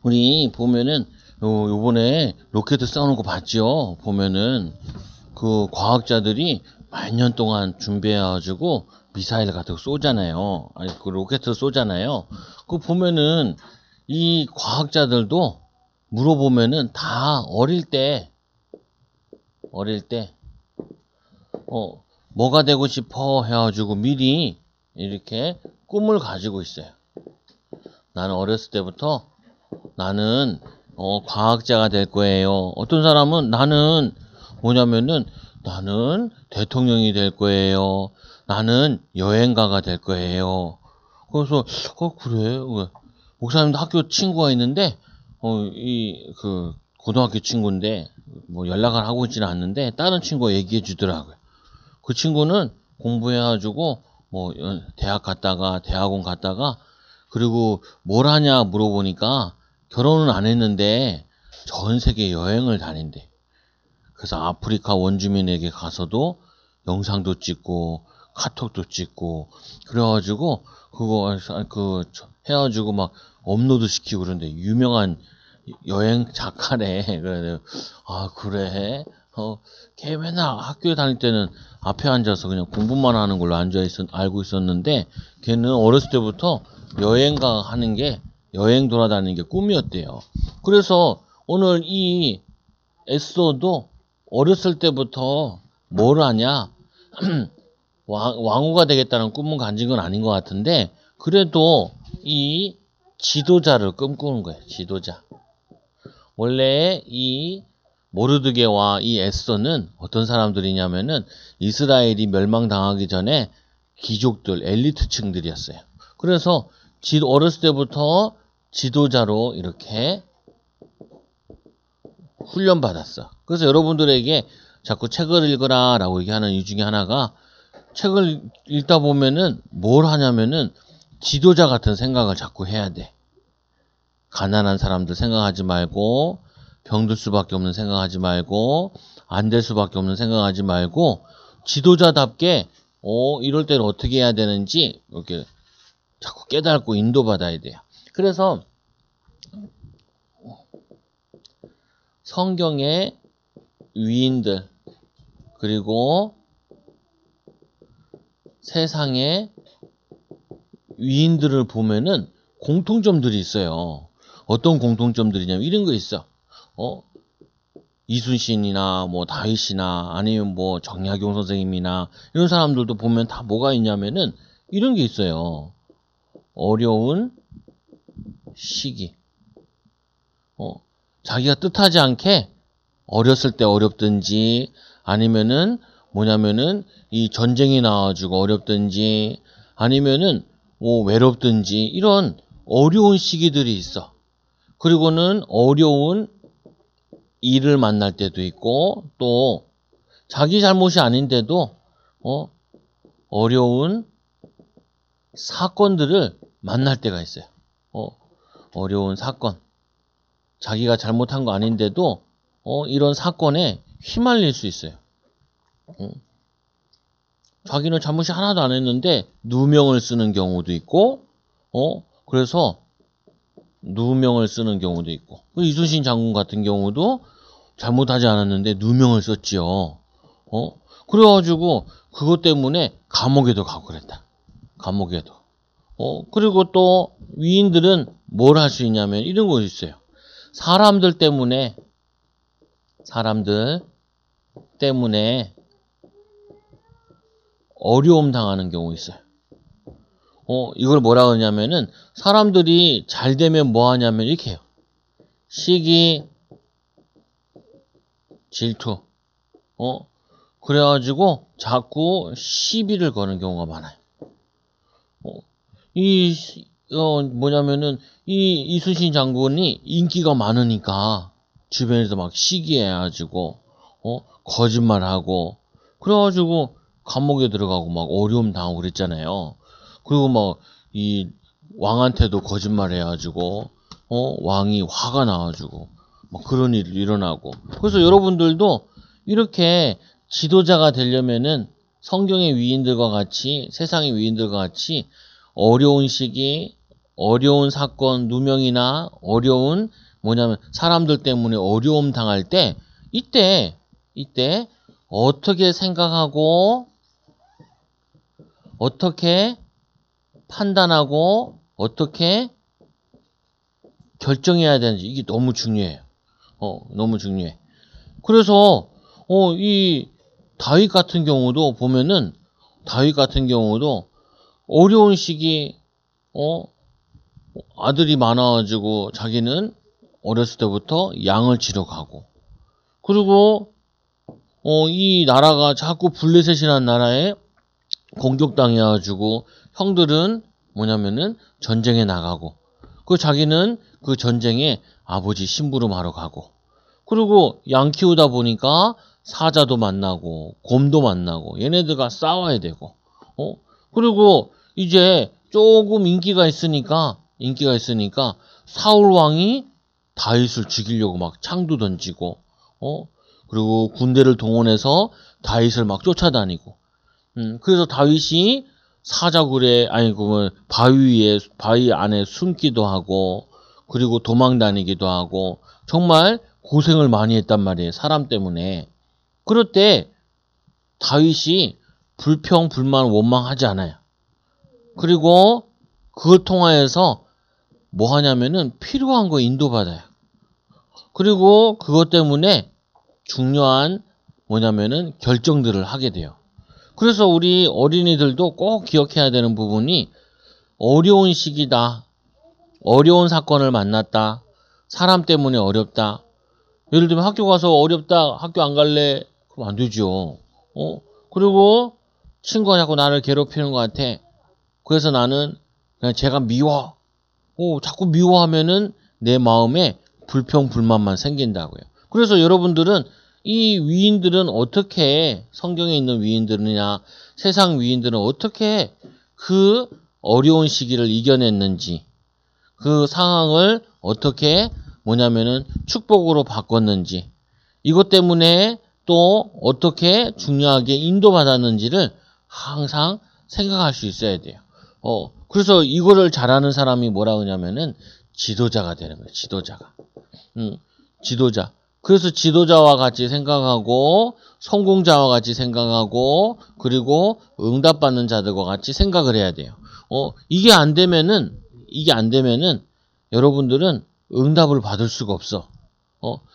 우리 보면은 요번에 로켓 쏘는 거 봤죠? 보면은 그 과학자들이 만 년 동안 준비해가지고 미사일 같은 거 쏘잖아요. 아니 그 로켓 쏘잖아요. 그 보면은 이 과학자들도 물어보면은 다 어릴 때 뭐가 되고 싶어 해가지고 미리 이렇게 꿈을 가지고 있어요. 나는 어렸을 때부터 나는 과학자가 될 거예요. 어떤 사람은 나는 뭐냐면은 나는 대통령이 될 거예요. 나는 여행가가 될 거예요. 그래서 그래. 목사님도 학교 친구가 있는데 이 그 고등학교 친구인데 뭐 연락을 하고 있지는 않는데 다른 친구가 얘기해 주더라고요. 그 친구는 공부해가지고 뭐 대학 갔다가 대학원 갔다가 그리고 뭘 하냐 물어보니까 결혼은 안 했는데 전 세계 여행을 다닌대. 그래서 아프리카 원주민에게 가서도 영상도 찍고 카톡도 찍고 그래가지고 그거 해가지고 막 업로드 시키고 그러는데 유명한 여행 작가래. 그래 그래. 걔 맨날 학교에 다닐 때는 앞에 앉아서 그냥 공부만 하는 걸로 알고 있었는데 걔는 어렸을 때부터 여행가 하는 게 여행 돌아다니는 게 꿈이었대요. 그래서 오늘 이 에스더도 어렸을 때부터 뭘 하냐 왕후가 되겠다는 꿈은 가진 건 아닌 것 같은데 그래도 이 지도자를 꿈꾸는 거예요. 지도자. 원래 이 모르드게와 이 에스더는 어떤 사람들이냐면은 이스라엘이 멸망당하기 전에 귀족들, 엘리트층들이었어요. 그래서 어렸을 때부터 지도자로 이렇게 훈련받았어. 그래서 여러분들에게 자꾸 책을 읽어라 라고 얘기하는 이유 중에 하나가 책을 읽다 보면은 뭘 하냐면은 지도자 같은 생각을 자꾸 해야 돼. 가난한 사람들 생각하지 말고 병들 수밖에 없는 생각하지 말고 안 될 수밖에 없는 생각하지 말고 지도자답게 이럴 때는 어떻게 해야 되는지 이렇게 자꾸 깨닫고 인도받아야 돼요. 그래서 성경의 위인들 그리고 세상의 위인들을 보면은 공통점들이 있어요. 어떤 공통점들이냐면 이런 거 있어. 이순신이나 뭐 다윗이나 아니면 뭐 정약용 선생님이나 이런 사람들도 보면 다 뭐가 있냐면은 이런 게 있어요. 어려운 시기. 자기가 뜻하지 않게 어렸을 때 어렵든지 아니면은 뭐냐면은 이 전쟁이 나와가지고 어렵든지 아니면은 뭐 외롭든지 이런 어려운 시기들이 있어. 그리고는 어려운 일을 만날 때도 있고 또 자기 잘못이 아닌데도 어려운 사건들을 만날 때가 있어요. 어려운 사건. 자기가 잘못한 거 아닌데도 이런 사건에 휘말릴 수 있어요. 자기는 잘못이 하나도 안 했는데 누명을 쓰는 경우도 있고 그래서 누명을 쓰는 경우도 있고 이순신 장군 같은 경우도 잘못하지 않았는데 누명을 썼지요. 그래가지고 그것 때문에 감옥에도 가고 그랬다. 감옥에도. 그리고 또 위인들은 뭘 할 수 있냐면 이런 거 있어요. 사람들 때문에 어려움 당하는 경우 있어요. 이걸 뭐라 그러냐면은 사람들이 잘 되면 뭐 하냐면 이렇게 해요. 시기, 질투. 그래가지고 자꾸 시비를 거는 경우가 많아요. 뭐냐면은 이 이순신 장군이 인기가 많으니까 주변에서 막 시기해가지고 거짓말하고 그래가지고 감옥에 들어가고 막 어려움 당하고 그랬잖아요. 그리고 막 이 왕한테도 거짓말해가지고 왕이 화가 나가지고 막 그런 일이 일어나고 그래서 여러분들도 이렇게 지도자가 되려면은 성경의 위인들과 같이 세상의 위인들과 같이 어려운 시기, 어려운 사건, 누명이나 어려운 뭐냐면 사람들 때문에 어려움 당할 때 이때 어떻게 생각하고 어떻게 판단하고 어떻게 결정해야 되는지 이게 너무 중요해요. 너무 중요해. 그래서 이 다윗 같은 경우도 보면은 다윗 같은 경우도 어려운 시기 아들이 많아가지고 자기는 어렸을 때부터 양을 치러 가고 그리고 이 나라가 자꾸 블레셋이라는 나라에 공격당해가지고 형들은 뭐냐면은 전쟁에 나가고 그 자기는 그 전쟁에 아버지 심부름하러 가고 그리고 양 키우다 보니까 사자도 만나고 곰도 만나고 얘네들과 싸워야 되고 그리고 이제 조금 인기가 있으니까 사울 왕이 다윗을 죽이려고 막 창도 던지고 그리고 군대를 동원해서 다윗을 막 쫓아다니고 그래서 다윗이 사자굴에 아니 그 바위 안에 숨기도 하고 그리고 도망 다니기도 하고 정말 고생을 많이 했단 말이에요. 사람 때문에. 그럴 때 다윗이 불평, 불만, 원망하지 않아요. 그리고 그걸 통하여서 뭐 하냐면은 필요한 거 인도받아요. 그리고 그것 때문에 중요한 뭐냐면은 결정들을 하게 돼요. 그래서 우리 어린이들도 꼭 기억해야 되는 부분이 어려운 시기다. 어려운 사건을 만났다. 사람 때문에 어렵다. 예를 들면 학교 가서 어렵다. 학교 안 갈래. 그럼 안 되죠. 그리고 친구가 자꾸 나를 괴롭히는 것 같아. 그래서 나는 그냥 제가 미워. 자꾸 미워하면은 내 마음에 불평, 불만만 생긴다고요. 그래서 여러분들은 이 위인들은 어떻게 성경에 있는 위인들이냐 세상 위인들은 어떻게 그 어려운 시기를 이겨냈는지 그 상황을 어떻게 뭐냐면은 축복으로 바꿨는지 이것 때문에 또 어떻게 중요하게 인도받았는지를 항상 생각할 수 있어야 돼요. 그래서 이거를 잘하는 사람이 뭐라 그러냐면은 지도자가 되는 거예요. 지도자. 그래서 지도자와 같이 생각하고 성공자와 같이 생각하고 그리고 응답받는 자들과 같이 생각을 해야 돼요. 이게 안 되면은 여러분들은 응답을 받을 수가 없어.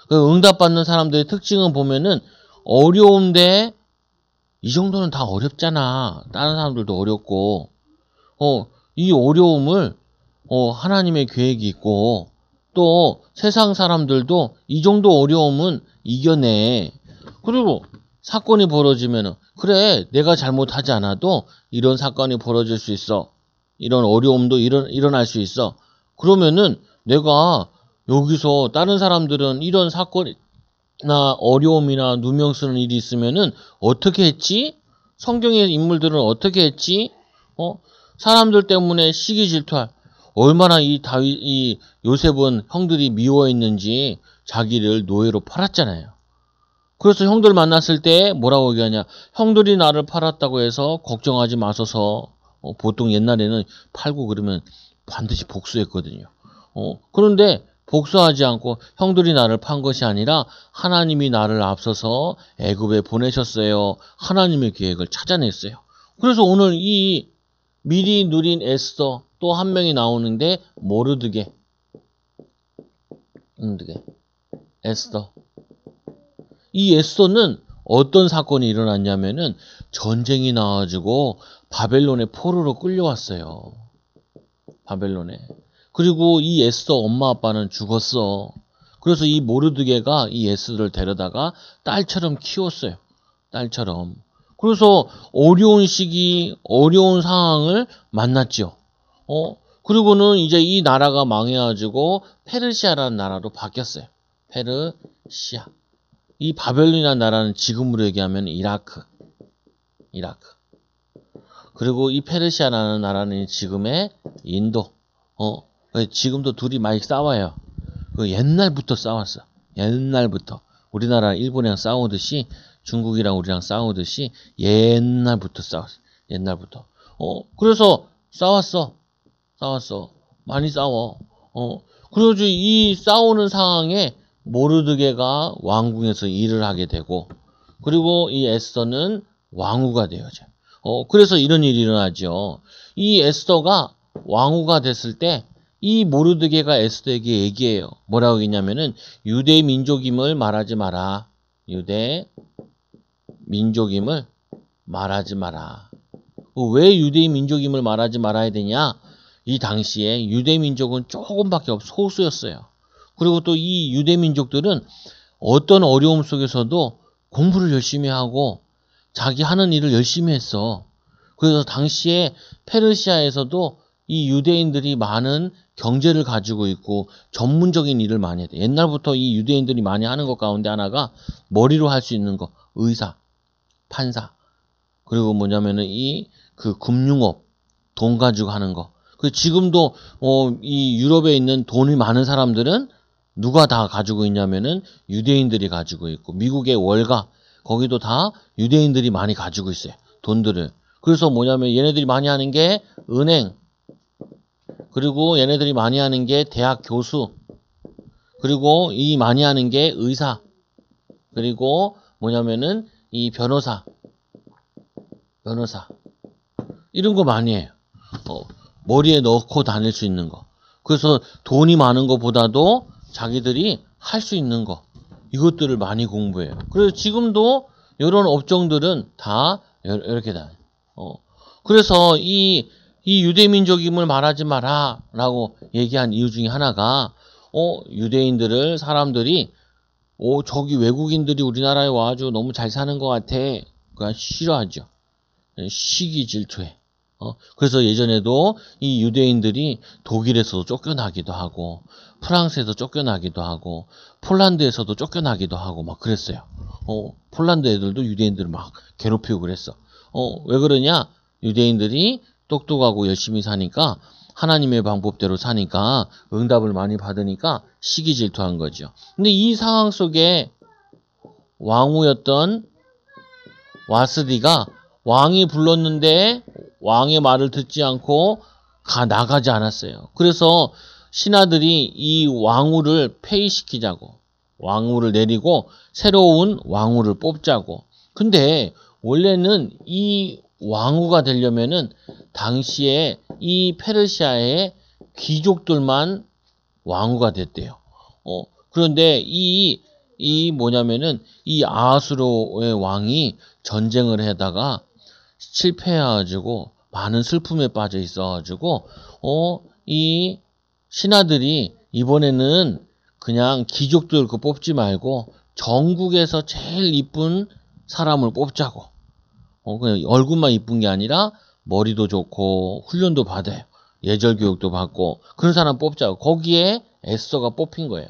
그 응답받는 사람들의 특징은 보면은 어려운데 이 정도는 다 어렵잖아. 다른 사람들도 어렵고 이 어려움을 하나님의 계획이 있고 또 세상 사람들도 이 정도 어려움은 이겨내. 그리고 사건이 벌어지면은 그래 내가 잘못하지 않아도 이런 사건이 벌어질 수 있어. 이런 어려움도 일어날 수 있어. 그러면은 내가 여기서 다른 사람들은 이런 사건이나 어려움이나 누명 쓰는 일이 있으면은 어떻게 했지? 성경의 인물들은 어떻게 했지? 사람들 때문에 시기 질투할 얼마나 이 요셉은 형들이 미워했는지 자기를 노예로 팔았잖아요. 그래서 형들 만났을 때 뭐라고 얘기하냐? 형들이 나를 팔았다고 해서 걱정하지 마소서. 보통 옛날에는 팔고 그러면 반드시 복수했거든요. 그런데 복수하지 않고 형들이 나를 판 것이 아니라 하나님이 나를 앞서서 애굽에 보내셨어요. 하나님의 계획을 찾아냈어요. 그래서 오늘 이 미리 누린 에스더 또 한 명이 나오는데 모르드게 에스더. 이 에스더는 어떤 사건이 일어났냐면은 전쟁이 나와가지고 바벨론의 포로로 끌려왔어요. 바벨론에. 그리고 이 에스더 엄마 아빠는 죽었어. 그래서 이 모르드게가 이 에스더를 데려다가 딸처럼 키웠어요. 딸처럼. 그래서 어려운 시기, 어려운 상황을 만났죠. 그리고는 이제 이 나라가 망해가지고 페르시아라는 나라로 바뀌었어요. 페르시아. 이 바벨론이라는 나라는 지금으로 얘기하면 이라크. 그리고 이 페르시아라는 나라는 지금의 인도. 지금도 둘이 많이 싸워요. 그 옛날부터 싸웠어. 옛날부터. 우리나라 일본이랑 싸우듯이 중국이랑 우리랑 싸우듯이 옛날부터 싸웠어. 옛날부터. 그래서 싸웠어. 많이 싸워. 그래가지고 이 싸우는 상황에 모르드게가 왕궁에서 일을 하게 되고, 그리고 이 에스더는 왕후가 되어져. 그래서 이런 일이 일어나죠. 이 에스더가 왕후가 됐을 때 이 모르드게가 에스더에게 얘기해요. 뭐라고 했냐면은 유대 민족임을 말하지 마라. 유대 민족임을 말하지 마라. 왜 유대 민족임을 말하지 말아야 되냐? 이 당시에 유대 민족은 조금밖에 소수였어요. 그리고 또 이 유대 민족들은 어떤 어려움 속에서도 공부를 열심히 하고 자기 하는 일을 열심히 했어. 그래서 당시에 페르시아에서도 이 유대인들이 많은 경제를 가지고 있고 전문적인 일을 많이 했대. 옛날부터 이 유대인들이 많이 하는 것 가운데 하나가 머리로 할 수 있는 거, 의사, 판사, 그리고 뭐냐면은 그 금융업, 돈 가지고 하는 거. 그 지금도 이 유럽에 있는 돈이 많은 사람들은 누가 다 가지고 있냐면은 유대인들이 가지고 있고, 미국의 월가 거기도 다 유대인들이 많이 가지고 있어요. 돈들을. 그래서 뭐냐면 얘네들이 많이 하는 게 은행, 그리고 얘네들이 많이 하는 게 대학 교수, 그리고 이 많이 하는 게 의사, 그리고 뭐냐면은 이 변호사 이런 거 많이 해요. 머리에 넣고 다닐 수 있는 거. 그래서 돈이 많은 것보다도 자기들이 할 수 있는 거, 이것들을 많이 공부해요. 그래서 지금도 이런 업종들은 다 이렇게 다. 그래서 이 유대민족임을 말하지 마라 라고 얘기한 이유 중에 하나가 유대인들을 사람들이 저기 외국인들이 우리나라에 와가지고 너무 잘 사는 것 같아. 그냥 싫어하죠. 시기 질투해. 그래서 예전에도 이 유대인들이 독일에서도 쫓겨나기도 하고, 프랑스에서 쫓겨나기도 하고, 폴란드에서도 쫓겨나기도 하고 막 그랬어요. 폴란드 애들도 유대인들을 막 괴롭히고 그랬어. 왜 그러냐? 유대인들이 똑똑하고 열심히 사니까, 하나님의 방법대로 사니까, 응답을 많이 받으니까 시기 질투한 거죠. 근데 이 상황 속에 왕후였던 와스디가 왕이 불렀는데 왕의 말을 듣지 않고 나가지 않았어요. 그래서 신하들이 이 왕후를 폐위시키자고, 왕후를 내리고 새로운 왕후를 뽑자고. 근데 원래는 이 왕후가 되려면은 당시에 이 페르시아의 귀족들만 왕후가 됐대요. 그런데 뭐냐면은 이 아하수로의 왕이 전쟁을 하다가 실패해가지고 많은 슬픔에 빠져 있어가지고 이 신하들이 이번에는 그냥 귀족들 그 뽑지 말고 전국에서 제일 이쁜 사람을 뽑자고. 그냥 얼굴만 이쁜 게 아니라 머리도 좋고 훈련도 받아요. 예절 교육도 받고 그런 사람 뽑자고. 거기에 에스더가 뽑힌 거예요.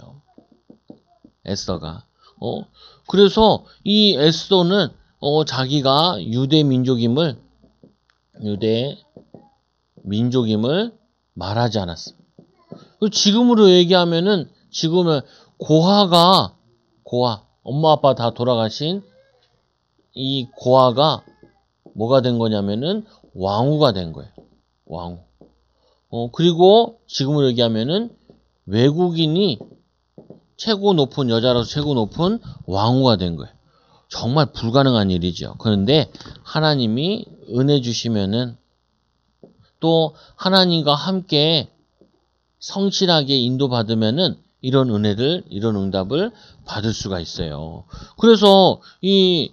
에스더가. 그래서 이 에스더는 자기가 유대 민족임을 말하지 않았습니다. 지금으로 얘기하면은 지금은 고아, 엄마 아빠 다 돌아가신 이 고아가 뭐가 된 거냐면은 왕후가 된 거예요. 왕후. 그리고 지금으로 얘기하면은 외국인이 최고 높은, 여자라서 최고 높은 왕후가 된 거예요. 정말 불가능한 일이죠. 그런데 하나님이 은혜 주시면은, 또 하나님과 함께 성실하게 인도받으면은 이런 은혜를, 이런 응답을 받을 수가 있어요. 그래서 이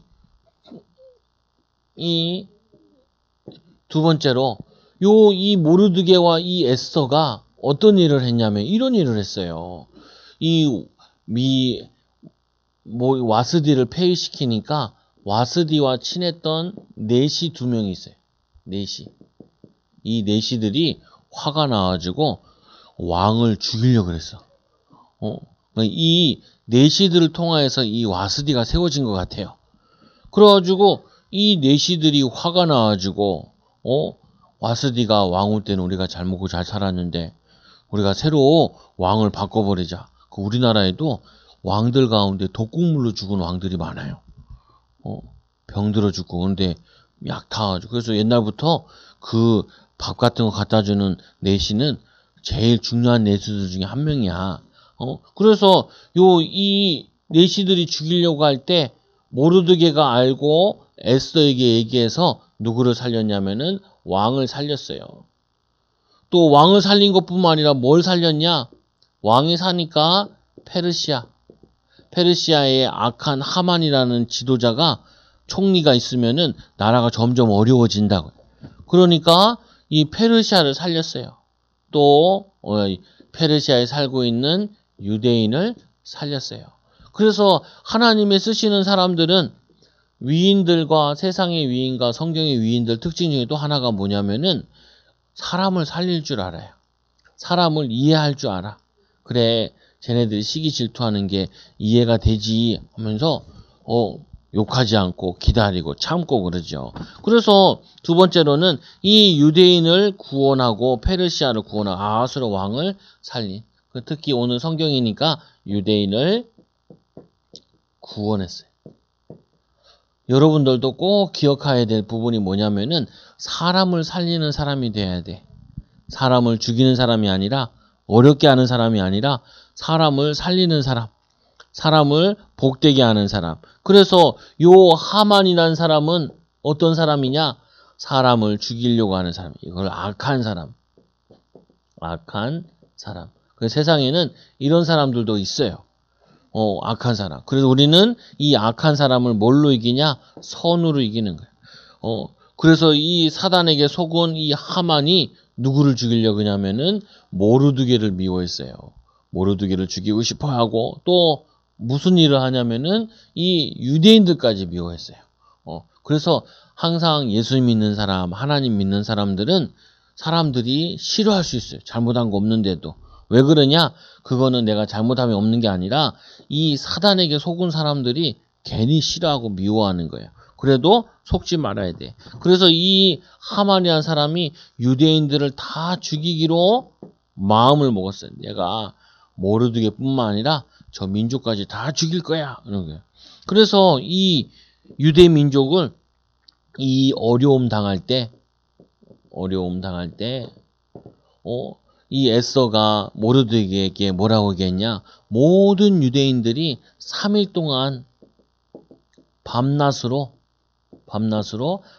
두 번째로 이 모르드게와 이 에스더가 어떤 일을 했냐면 이런 일을 했어요. 와스디를 폐위시키니까 와스디와 친했던 내시 2명이 있어요. 내시. 이 내시들이 화가 나가지고 왕을 죽이려고 그랬어. 이 내시들을 통하여서 이 와스디가 세워진 것 같아요. 그래가지고 이 내시들이 화가 나가지고 와스디가 왕후 때는 우리가 잘 먹고 잘 살았는데 우리가 새로 왕을 바꿔버리자. 그 우리나라에도 왕들 가운데 독국물로 죽은 왕들이 많아요. 병들어 죽고. 근데 약 타가지고. 그래서 옛날부터 그 밥 같은 거 갖다 주는 내시는 제일 중요한 내시들 중에 한 명이야. 그래서 이 내시들이 죽이려고 할 때 모르드게가 알고 에스더에게 얘기해서 누구를 살렸냐면은 왕을 살렸어요. 또 왕을 살린 것뿐만 아니라 뭘 살렸냐? 왕이 사니까 페르시아의 악한 하만이라는 지도자가 총리가 있으면은 나라가 점점 어려워진다고. 그러니까 이 페르시아를 살렸어요. 또 페르시아에 살고 있는 유대인을 살렸어요. 그래서 하나님의 쓰시는 사람들은 위인들과 세상의 위인과 성경의 위인들 특징 중에 또 하나가 뭐냐면은 사람을 살릴 줄 알아요. 사람을 이해할 줄 알아. 그래, 쟤네들이 시기 질투하는 게 이해가 되지 하면서 욕하지 않고 기다리고 참고 그러죠. 그래서 두 번째로는 이 유대인을 구원하고 페르시아를 구원하고 아하스로 왕을 살린, 특히 오늘 성경이니까 유대인을 구원했어요. 여러분들도 꼭 기억해야 될 부분이 뭐냐면은 사람을 살리는 사람이 돼야 돼. 사람을 죽이는 사람이 아니라, 어렵게 하는 사람이 아니라 사람을 살리는 사람, 사람을 복되게 하는 사람. 그래서 요 하만이라는 사람은 어떤 사람이냐? 사람을 죽이려고 하는 사람. 이걸 악한 사람. 악한 사람. 그 세상에는 이런 사람들도 있어요. 악한 사람. 그래서 우리는 이 악한 사람을 뭘로 이기냐? 선으로 이기는 거예요. 그래서 이 사단에게 속은 이 하만이 누구를 죽이려고 하냐면은 모르드게를 미워했어요. 모르드게를 죽이고 싶어 하고, 또 무슨 일을 하냐면은 이 유대인들까지 미워했어요. 그래서 항상 예수 믿는 사람, 하나님 믿는 사람들은 사람들이 싫어할 수 있어요. 잘못한 거 없는데도. 왜 그러냐? 그거는 내가 잘못함이 없는 게 아니라 이 사단에게 속은 사람들이 괜히 싫어하고 미워하는 거예요. 그래도 속지 말아야 돼. 그래서 이 하만이라는 사람이 유대인들을 다 죽이기로 마음을 먹었어요. 내가 모르드게뿐만 아니라 저 민족까지 다 죽일 거야. 이런 거예요. 그래서 이 유대 민족을 이 어려움 당할 때 이 에스더가 모르드게에게 뭐라고 얘기했냐? 모든 유대인들이 3일 동안 밤낮으로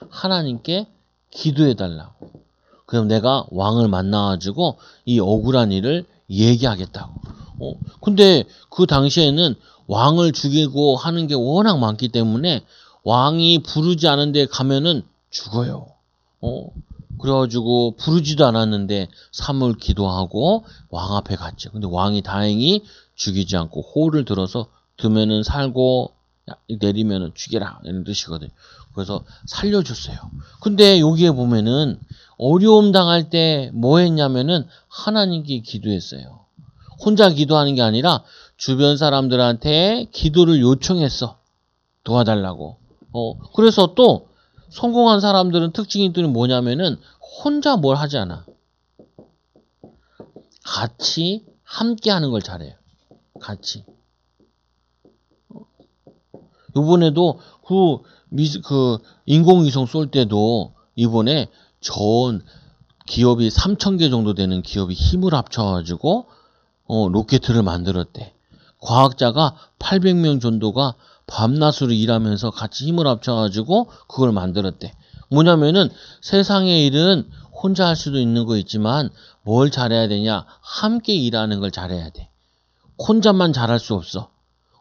하나님께 기도해달라고. 그럼 내가 왕을 만나가지고 이 억울한 일을 얘기하겠다고. 근데 그 당시에는 왕을 죽이고 하는 게 워낙 많기 때문에 왕이 부르지 않은 데 가면은 죽어요. 그래가지고 부르지도 않았는데 3일 기도하고 왕 앞에 갔죠. 근데 왕이 다행히 죽이지 않고 호를 들어서 드면은 살고 내리면은 죽여라 이런 뜻이거든요. 그래서 살려줬어요. 근데 여기에 보면은 어려움 당할 때 뭐 했냐면은 하나님께 기도했어요. 혼자 기도하는 게 아니라 주변 사람들한테 기도를 요청했어. 도와달라고. 그래서 또 성공한 사람들은 특징이 또 뭐냐면은 혼자 뭘 하지 않아. 같이 함께 하는 걸 잘해요. 같이. 이번에도 그 인공위성 쏠 때도 이번에 전 기업이 3,000개 정도 되는 기업이 힘을 합쳐가지고 로켓을 만들었대. 과학자가 800명 정도가 밤낮으로 일하면서 같이 힘을 합쳐가지고 그걸 만들었대. 뭐냐면은 세상의 일은 혼자 할 수도 있는 거 있지만 뭘 잘해야 되냐? 함께 일하는 걸 잘해야 돼. 혼자만 잘할 수 없어.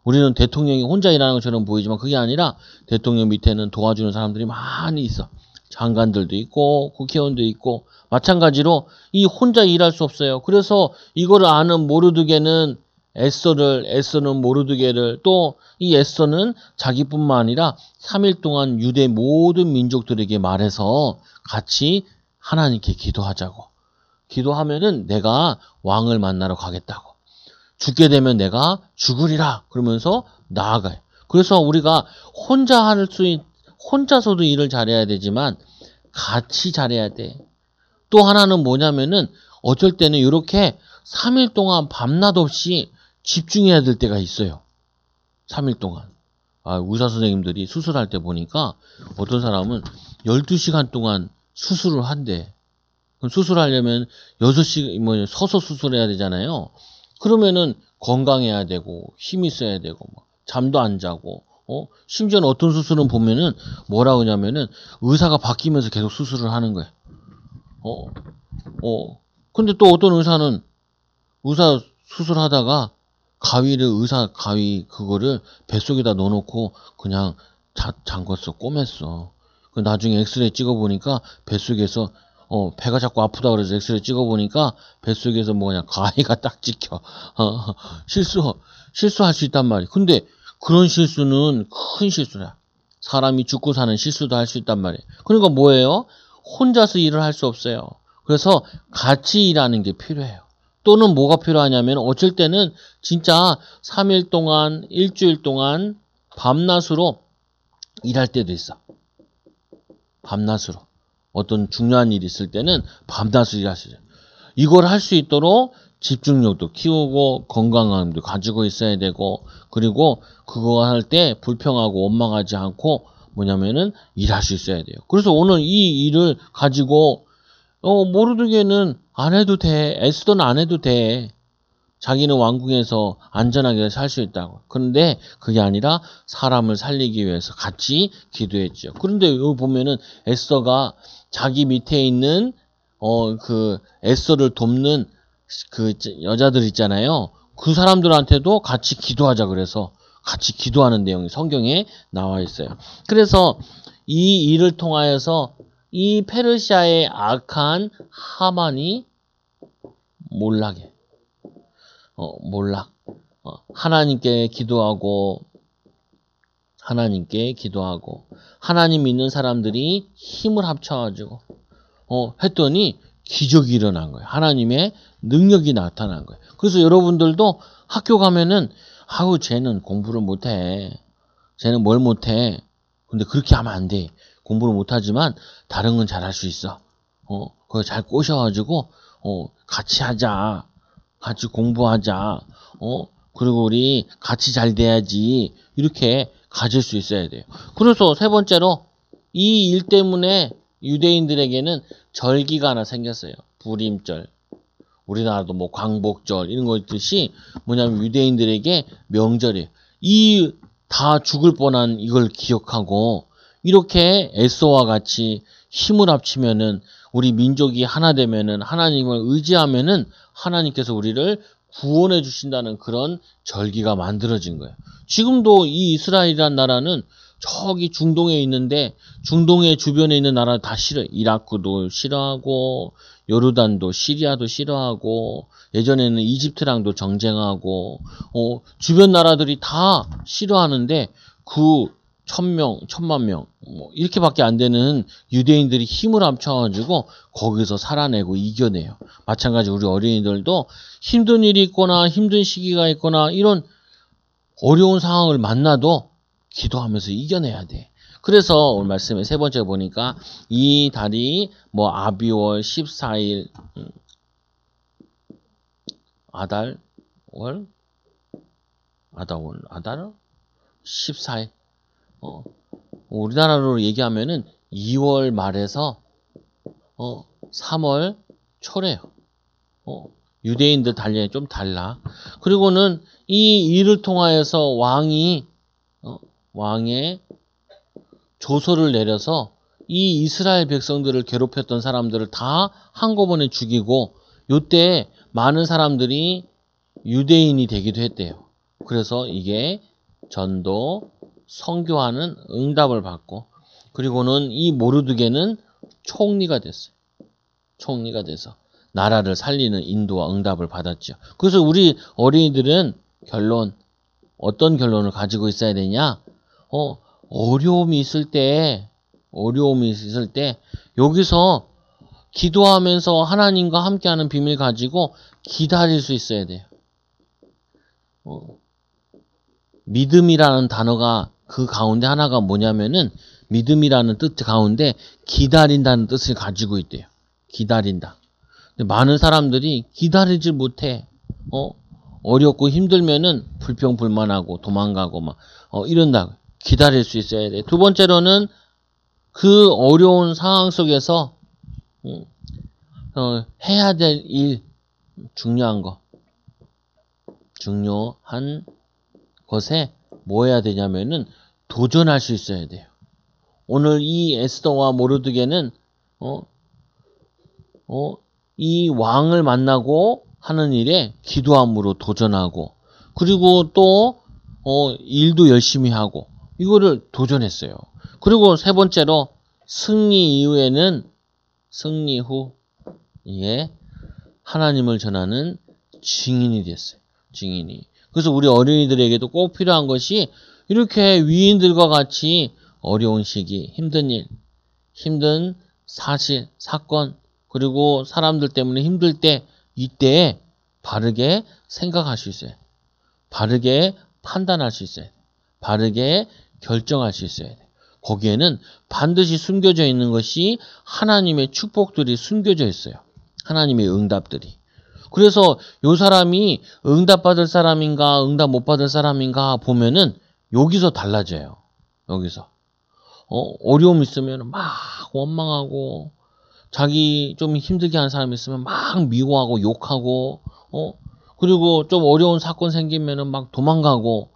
우리는 대통령이 혼자 일하는 것처럼 보이지만 그게 아니라 대통령 밑에는 도와주는 사람들이 많이 있어. 장관들도 있고 국회의원도 있고 마찬가지로 이 혼자 일할 수 없어요. 그래서 이거를 아는 모르드게는 에스더는 모르드게를, 또 이 에스더는 자기뿐만 아니라 3일 동안 유대 모든 민족들에게 말해서 같이 하나님께 기도하자고. 기도하면은 내가 왕을 만나러 가겠다고. 죽게 되면 내가 죽으리라. 그러면서 나아가요. 그래서 우리가 혼자서도 일을 잘해야 되지만 같이 잘해야 돼. 또 하나는 뭐냐면은 어쩔 때는 이렇게 3일 동안 밤낮 없이 집중해야 될 때가 있어요. 3일 동안. 의사 선생님들이 수술할 때 보니까 어떤 사람은 12시간 동안 수술을 한대. 수술하려면 6시, 뭐, 서서 수술해야 되잖아요. 그러면은 건강해야 되고, 힘이 있어야 되고, 잠도 안 자고, 심지어는 어떤 수술은 보면은 뭐라고 하냐면은 의사가 바뀌면서 계속 수술을 하는 거예요. 근데 또 어떤 의사는 의사 수술하다가 의사 가위 그거를 뱃속에다 넣어놓고 그냥 잠궜어, 꼬맸어. 나중에 엑스레이 찍어보니까 뱃속에서 배가 자꾸 아프다 그래서 엑스레이 찍어보니까 뱃속에서 뭐 그냥 가위가 딱 찍혀. 실수할 수 있단 말이야. 근데 그런 실수는 큰 실수야. 사람이 죽고 사는 실수도 할 수 있단 말이에요. 그러니까 뭐예요? 혼자서 일을 할 수 없어요. 그래서 같이 일하는 게 필요해요. 또는 뭐가 필요하냐면 어쩔 때는 진짜 3일 동안, 일주일 동안 밤낮으로 일할 때도 있어. 밤낮으로. 어떤 중요한 일이 있을 때는 밤낮으로 일할 수 있어요. 이걸 할 수 있도록 집중력도 키우고 건강함도 가지고 있어야 되고, 그리고 그거 할 때 불평하고 원망하지 않고 뭐냐면은 일할 수 있어야 돼요. 그래서 오늘 이 일을 가지고 모르드게는 안 해도 돼. 에스더는 안 해도 돼. 자기는 왕궁에서 안전하게 살 수 있다고. 그런데 그게 아니라 사람을 살리기 위해서 같이 기도했죠. 그런데 여기 보면은 에스더가 자기 밑에 있는 그 에스더를 돕는 그 여자들 있잖아요. 그 사람들한테도 같이 기도하자 그래서 같이 기도하는 내용이 성경에 나와 있어요. 그래서 이 일을 통하여서 이 페르시아의 악한 하만이 몰락해. 몰락. 하나님께 기도하고 하나님 믿는 사람들이 힘을 합쳐가지고 했더니 기적이 일어난 거예요. 하나님의 능력이 나타난 거예요. 그래서 여러분들도 학교 가면은 아우 쟤는 공부를 못해. 쟤는 뭘 못해. 근데 그렇게 하면 안 돼. 공부를 못하지만 다른 건 잘할 수 있어. 그거 잘 꼬셔가지고 같이 하자. 같이 공부하자. 그리고 우리 같이 잘 돼야지. 이렇게 가질 수 있어야 돼요. 그래서 세 번째로 이 일 때문에 유대인들에게는 절기가 하나 생겼어요. 불임절. 우리나라도 뭐 광복절 이런 거 있듯이 뭐냐면 유대인들에게 명절이에요. 이 다 죽을 뻔한 이걸 기억하고 이렇게 에스더와 같이 힘을 합치면은 우리 민족이 하나 되면은 하나님을 의지하면은 하나님께서 우리를 구원해 주신다는 그런 절기가 만들어진 거예요. 지금도 이 이스라엘이라는 나라는 저기 중동에 있는데 중동의 주변에 있는 나라 다 싫어요. 이라크도 싫어하고 요르단도 시리아도 싫어하고 예전에는 이집트랑도 정쟁하고 주변 나라들이 다 싫어하는데 그 1000명, 1000만 명 이렇게밖에 안 되는 유대인들이 힘을 합쳐가지고 거기서 살아내고 이겨내요. 마찬가지 우리 어린이들도 힘든 일이 있거나 힘든 시기가 있거나 이런 어려운 상황을 만나도 기도하면서 이겨내야 돼. 그래서 오늘 말씀에 세 번째 보니까 이 달이 뭐 아비월 14일 아달월 14일 우리나라로 얘기하면은 2월 말에서 3월 초래요. 유대인들 달력이 좀 달라. 그리고는 이 일을 통하여서 왕의 조서를 내려서 이 이스라엘 백성들을 괴롭혔던 사람들을 다 한꺼번에 죽이고 요때 많은 사람들이 유대인이 되기도 했대요. 그래서 이게 전도 선교하는 응답을 받고 그리고는 이 모르드게는 총리가 됐어요. 총리가 돼서 나라를 살리는 인도와 응답을 받았죠. 그래서 우리 어린이들은 어떤 결론을 가지고 있어야 되냐? 어려움이 있을 때 여기서 기도하면서 하나님과 함께하는 비밀 가지고 기다릴 수 있어야 돼요. 믿음이라는 단어가 그 가운데 하나가 뭐냐면은 믿음이라는 뜻 가운데 기다린다는 뜻을 가지고 있대요. 기다린다. 근데 많은 사람들이 기다리질 못해. 어렵고 힘들면은 불평불만하고 도망가고 막 이런다. 기다릴 수 있어야 돼. 두 번째로는 그 어려운 상황 속에서 해야 될 일, 중요한 것에 뭐 해야 되냐면은 도전할 수 있어야 돼요. 오늘 이 에스더와 모르드게는 이 왕을 만나고 하는 일에 기도함으로 도전하고, 그리고 또 일도 열심히 하고, 이거를 도전했어요. 그리고 세 번째로 승리 후 하나님을 전하는 증인이 됐어요. 증인이. 그래서 우리 어린이들에게도 꼭 필요한 것이, 이렇게 위인들과 같이 어려운 시기, 힘든 일, 힘든 사실, 사건, 그리고 사람들 때문에 힘들 때, 이때에 바르게 생각할 수 있어요. 바르게 판단할 수 있어요. 바르게 결정할 수 있어야 돼요. 거기에는 반드시 숨겨져 있는 것이 하나님의 축복들이 숨겨져 있어요. 하나님의 응답들이. 그래서 요 사람이 응답받을 사람인가 응답 못 받을 사람인가 보면은 여기서 달라져요. 여기서. 어려움 있으면 막 원망하고, 자기 좀 힘들게 하는 사람이 있으면 막 미워하고 욕하고, 그리고 좀 어려운 사건 생기면은 막 도망가고,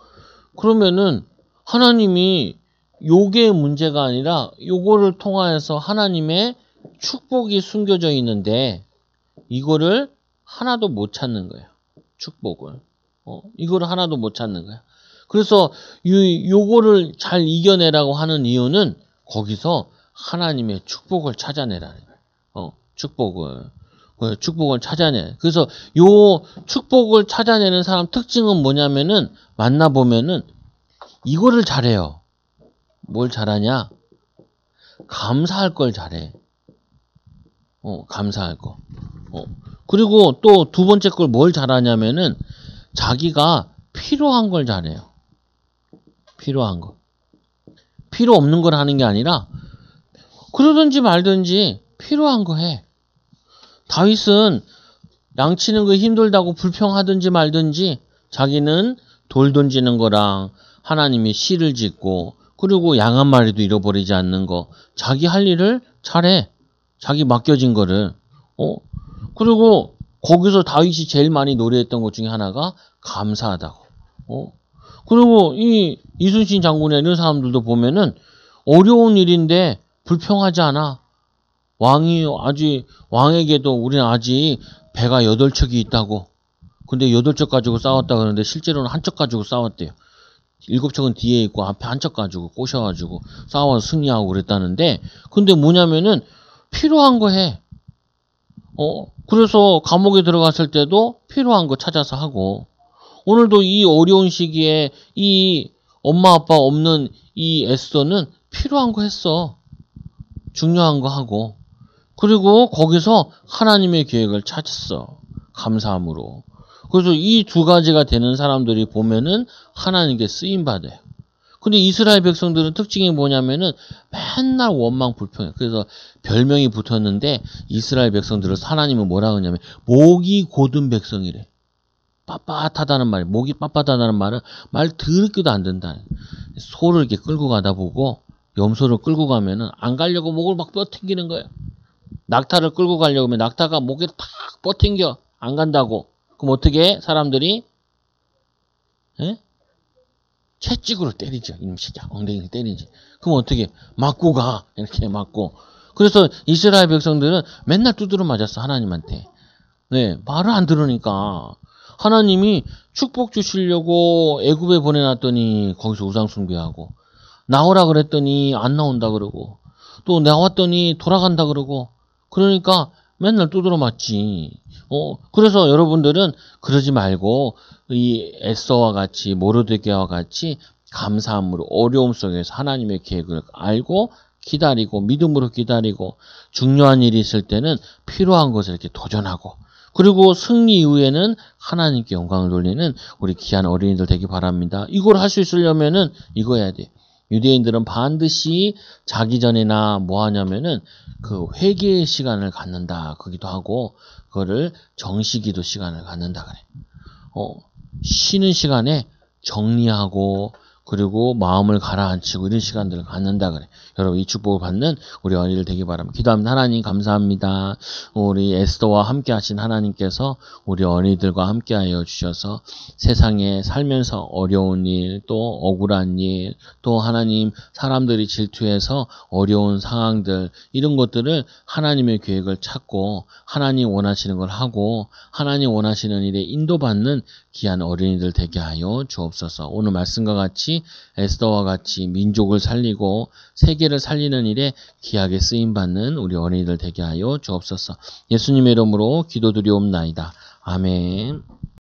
그러면은 하나님이 요게 문제가 아니라 요거를 통하여서 하나님의 축복이 숨겨져 있는데, 이거를 하나도 못 찾는 거예요. 축복을. 이거를 하나도 못 찾는 거야. 그래서 요거를 잘 이겨내라고 하는 이유는 거기서 하나님의 축복을 찾아내라는 거예요. 축복을 찾아내. 그래서 요 축복을 찾아내는 사람 특징은 뭐냐면은, 만나보면은 이거를 잘해요. 뭘 잘하냐? 감사할 걸 잘해. 감사할 거. 그리고 또 두 번째 걸 뭘 잘하냐면은, 자기가 필요한 걸 잘해요. 필요한 거. 필요 없는 걸 하는 게 아니라, 그러든지 말든지 필요한 거 해. 다윗은 양치는 거 힘들다고 불평하든지 말든지, 자기는 돌 던지는 거랑 하나님이 씨를 짓고, 그리고 양 한 마리도 잃어버리지 않는 거, 자기 할 일을 잘해. 자기 맡겨진 거를. 그리고 거기서 다윗이 제일 많이 노래했던 것 중에 하나가 감사하다고. 그리고 이 이순신 장군이나 이런 사람들도 보면은 어려운 일인데 불평하지 않아. 왕에게도 우리는 아직 배가 8척이 있다고. 근데 8척 가지고 싸웠다 그러는데 실제로는 한 척 가지고 싸웠대요. 7척은 뒤에 있고 앞에 한 척 가지고 꼬셔가지고 싸워서 승리하고 그랬다는데, 근데 뭐냐면은 필요한 거 해. 그래서 감옥에 들어갔을 때도 필요한 거 찾아서 하고, 오늘도 이 어려운 시기에 이 엄마 아빠 없는 이 에스더는 필요한 거 했어. 중요한 거 하고, 그리고 거기서 하나님의 계획을 찾았어. 감사함으로. 그래서 이 두 가지가 되는 사람들이 보면은 하나님께 쓰임받아요. 근데 이스라엘 백성들은 특징이 뭐냐면은 맨날 원망 불평해. 그래서 별명이 붙었는데, 이스라엘 백성들을 하나님은 뭐라 그러냐면 목이 곧은 백성이래. 빳빳하다는 말, 목이 빳빳하다는 말은 말 더럽게도 안 된다. 소를 이렇게 끌고 가다 보고, 염소를 끌고 가면은 안 가려고 목을 막 뻗팅기는 거예요. 낙타를 끌고 가려고 하면 낙타가 목에 탁 뻗팅겨. 안 간다고. 그럼 어떻게 해? 사람들이 채찍으로 때리죠. 이놈 진짜 엉덩이를 때리지. 그럼 어떻게? 맞고 가. 이렇게 맞고. 그래서 이스라엘 백성들은 맨날 두드려 맞았어. 하나님한테. 네, 말을 안 들으니까. 하나님이 축복 주시려고 애굽에 보내놨더니 거기서 우상 숭배하고, 나오라 그랬더니 안 나온다 그러고, 또 나왔더니 돌아간다 그러고, 그러니까 맨날 두드려 맞지. 그래서 여러분들은 그러지 말고 이 에스더와 같이, 모르드게와 같이 감사함으로 어려움 속에서 하나님의 계획을 알고 기다리고, 믿음으로 기다리고, 중요한 일이 있을 때는 필요한 것을 이렇게 도전하고, 그리고 승리 이후에는 하나님께 영광을 돌리는 우리 귀한 어린이들 되기 바랍니다. 이걸 할 수 있으려면은 이거 해야 돼. 유대인들은 반드시 자기 전에나 뭐 하냐면은 그 회개의 시간을 갖는다 그기도 하고, 그거를 정시기도 시간을 갖는다 그래. 쉬는 시간에 정리하고, 그리고 마음을 가라앉히고 이런 시간들을 갖는다 그래. 여러분 이 축복을 받는 우리 어린이들 되기 바랍니다. 기도합니다. 하나님 감사합니다. 우리 에스더와 함께 하신 하나님께서 우리 어린이들과 함께하여 주셔서 세상에 살면서 어려운 일, 또 억울한 일, 또 하나님 사람들이 질투해서 어려운 상황들 이런 것들을 하나님의 계획을 찾고 하나님 원하시는 걸 하고 하나님 원하시는 일에 인도받는 귀한 어린이들 되게 하여 주옵소서. 오늘 말씀과 같이 에스더와 같이 민족을 살리고 세계를 살리는 일에 귀하게 쓰임받는 우리 어린이들 되게 하여 주옵소서. 예수님의 이름으로 기도드리옵나이다. 아멘.